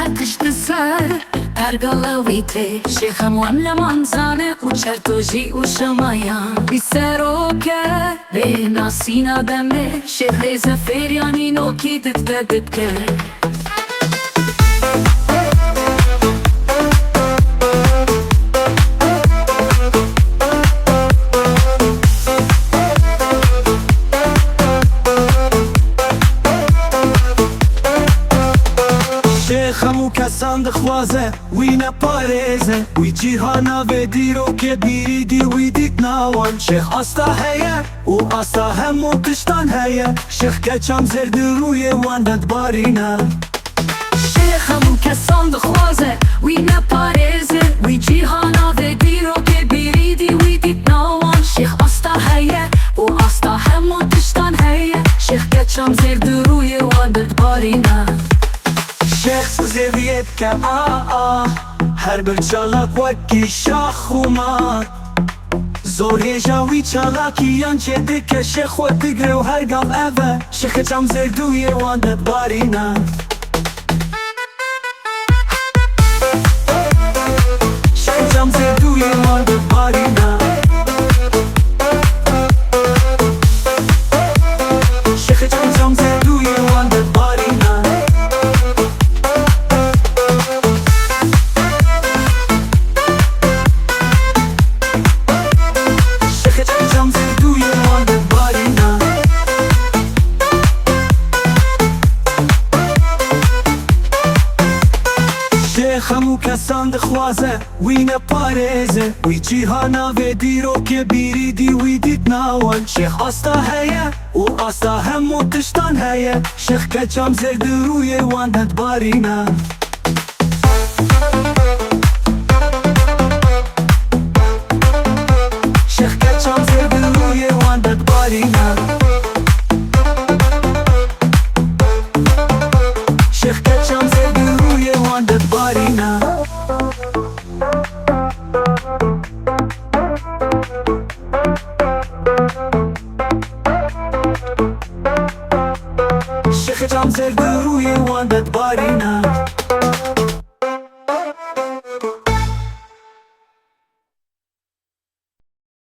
Ateşli sar Ergalavite Shekha muamla manzane U çertoji u shamayan Biseroke Ve nasina deme Shekhe zeferjani no kitet ve bitke خمو کسان دخوازه وی نپارزه وی جیهانا و دیرو که بیریدی وی دیت ناوان شیخ آستا هیه و آستا همو تشتان هیه شیخ کچم زرد روی واندد بارینا شیخ همو کسان دخوازه وی نپارزه وی جیهانا و دیرو که بیریدی وی دیت ناوان شیخ آستا هیه و آستا همو تشتان هیه شیخ کچم زرد روی واندد بارینا شیخ زیویت که هر بر چالاک وکی شاخ اومد زوری جاوی چالاکیان چه دکه شیخ و دگره و هر گام اوه شیخ چم زردوی واندت بارینا شیخ چم زردوی واندت بارینا شیخ چم زردوی واندت بارینا خمو کسان دخوازه وی نپارزه وی جیهانا و دیرو که بیریدی وی دیت ناوان شیخ آستا هیه و آستا همو تشتان هیه شیخ کچم زرد روی واندت بارینا شیخ کچم زرد روی واندت بارینا شیخ کچم زرد روی واندت بارینا شیخ جام زرد روی واندت بارینا